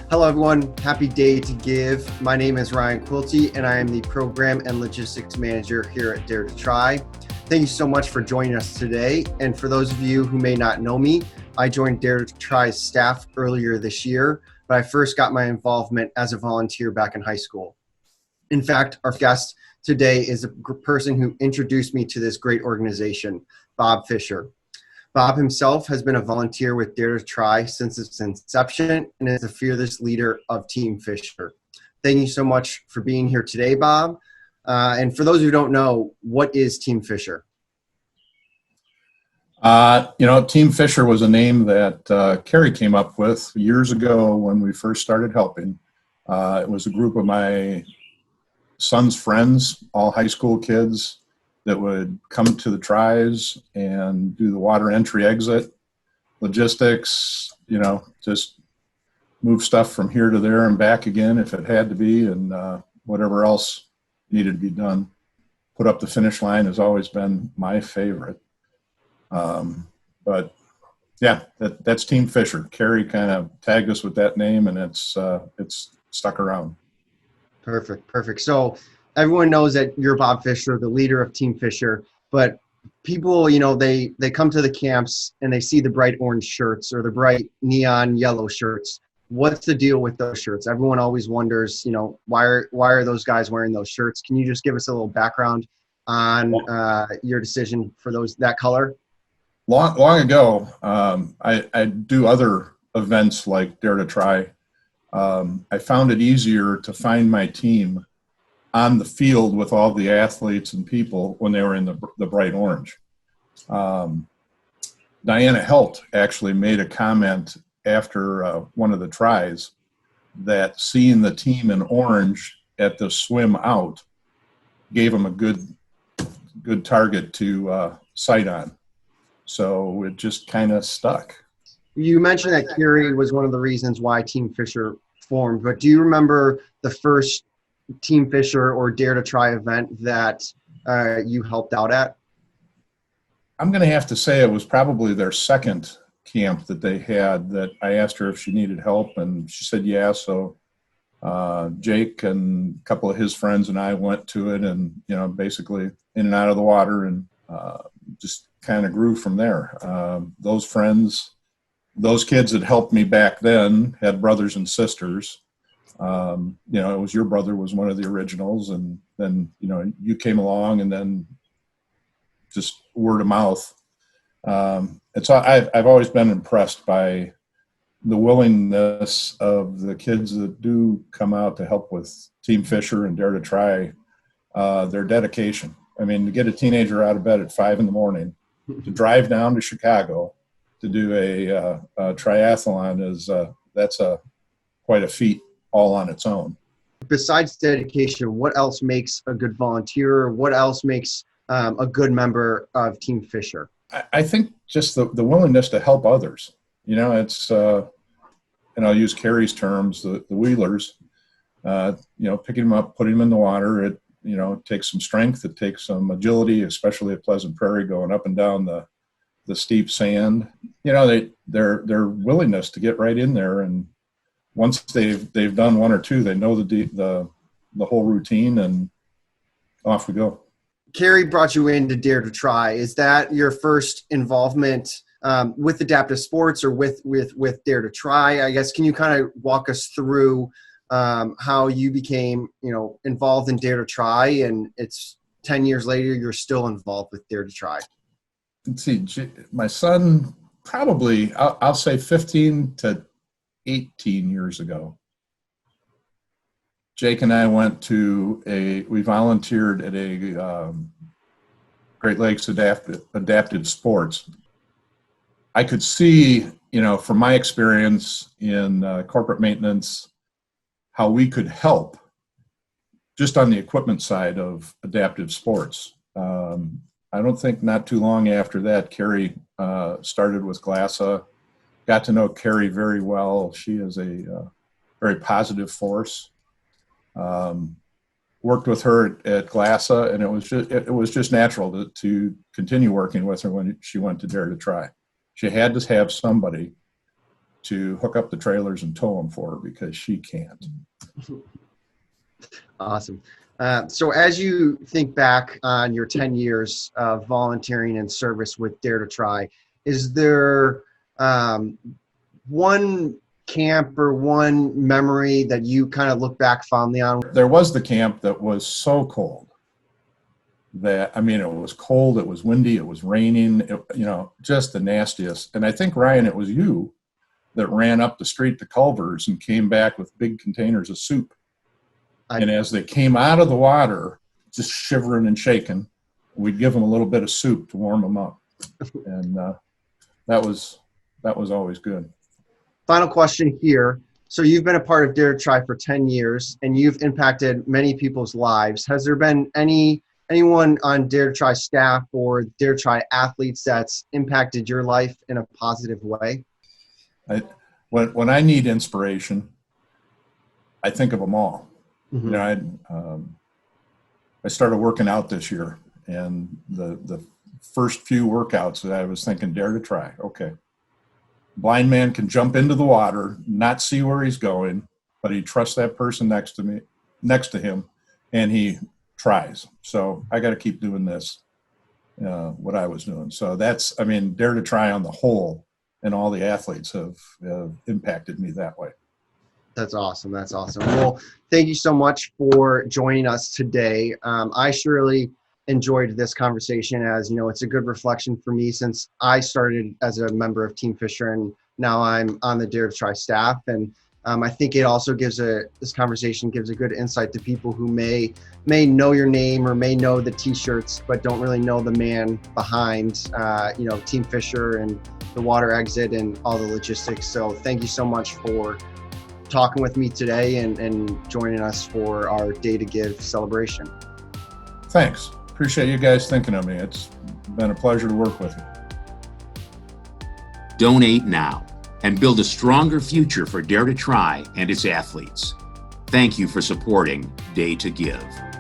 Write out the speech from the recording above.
Hello, everyone. Happy Day2Give. My name is Ryan Quilty, and I am the Program and Logistics Manager here at Dare2Try. Thank you so much for joining us today. And for those of you who may not know me, I joined Dare2Try's staff earlier this year, but I first got my involvement as a volunteer back in high school. In fact, our guest today is a person who introduced me to this great organization, Bob Fisher. Bob himself has been a volunteer with Dare2Try since its inception and is the fearless leader of Team Fisher. Thank you so much for being here today, Bob. And for those who don't know, what is Team Fisher? Team Fisher was a name that Carrie came up with years ago when we first started helping. It was a group of my son's friends, all high school kids, that would come to the tries and do the water entry exit, logistics, just move stuff from here to there and back again if it had to be, and whatever else needed to be done. Put up the finish line has always been my favorite. But yeah, that's Team Fisher. Carrie kind of tagged us with that name, and it's stuck around. Perfect. So everyone knows that you're Bob Fisher, the leader of Team Fisher, but people, they come to the camps and they see the bright orange shirts or the bright neon yellow shirts. What's the deal with those shirts? Everyone always wonders, why are those guys wearing those shirts? Can you just give us a little background on your decision for that color? Long ago, I do other events like Dare2Try. I found it easier to find my team on the field with all the athletes and people when they were in the bright orange. Diana Helt actually made a comment after one of the tries that seeing the team in orange at the swim out gave them a good target to sight on. So it just kind of stuck. You mentioned that Carrie was one of the reasons why Team Fisher formed, but do you remember the first Team Fisher or Dare2Try event that you helped out at? I'm going to have to say it was probably their second camp that they had, that I asked her if she needed help, and she said yeah. So Jake and a couple of his friends and I went to it, and basically in and out of the water, and just kind of grew from there. Those friends, those kids that helped me back then had brothers and sisters. It was your brother was one of the originals, and then you came along, and then just word of mouth. I've always been impressed by the willingness of the kids that do come out to help with Team Fisher and Dare2Try. Their dedication. I mean, to get a teenager out of bed at 5 a.m, to drive down to Chicago to do a triathlon that's quite a feat all on its own. Besides dedication, what else makes a good volunteer? What else makes a good member of Team Fisher? I think just the willingness to help others. It's and I'll use Carrie's terms, the wheelers. Picking them up, putting them in the water. It takes some strength. It takes some agility, especially at Pleasant Prairie, going up and down the steep sand. Their willingness to get right in there, and once they've done one or two, they know the whole routine, and off we go. Carrie brought you in to Dare2Try. Is that your first involvement with adaptive sports or with Dare2Try? I guess, can you kind of walk us through how you became involved in Dare2Try, and it's 10 years later you're still involved with Dare2Try? Let's see, my son, probably I'll say 15 to 18 years ago, Jake and I we volunteered at a Great Lakes adapted sports. I could see, from my experience in corporate maintenance, how we could help just on the equipment side of adaptive sports. I don't think not too long after that, Carrie started with GLASA. Got to know Carrie very well. She is a very positive force. Worked with her at GLASA, and it was just natural to continue working with her when she went to Dare2Try. she had to have somebody to hook up the trailers and tow them for her because she can't. Awesome. So as you think back on your 10 years of volunteering and service with Dare to Try, is there one camp or one memory that you kind of look back fondly on? There was the camp that was so cold that, I mean, it was cold, it was windy, it was raining, just the nastiest. And I think, Ryan, it was you that ran up the street to Culver's and came back with big containers of soup. And as they came out of the water, just shivering and shaking, we'd give them a little bit of soup to warm them up. And that was always good. Final question here. So you've been a part of Dare to Try for 10 years, and you've impacted many people's lives. Has there been anyone on Dare to Try staff or Dare to Try athletes that's impacted your life in a positive way? When I need inspiration, I think of them all. Mm-hmm. I started working out this year, and the first few workouts that I was thinking, Dare to Try. Okay, blind man can jump into the water, not see where he's going, but he trusts that person next to him, and he tries. So I got to keep doing this, what I was doing. So Dare to Try on the whole, and all the athletes have impacted me that way. That's awesome. That's awesome. Well, thank you so much for joining us today. I surely enjoyed this conversation, as you know, it's a good reflection for me since I started as a member of Team Fisher and now I'm on the Dare to Try staff. And I think it also this conversation gives a good insight to people who may know your name or may know the t-shirts, but don't really know the man behind, Team Fisher and the water exit and all the logistics. So thank you so much for talking with me today and joining us for our Day2Give celebration. Thanks. Appreciate you guys thinking of me. It's been a pleasure to work with you. Donate now and build a stronger future for Dare to Try and its athletes. Thank you for supporting Day2Give.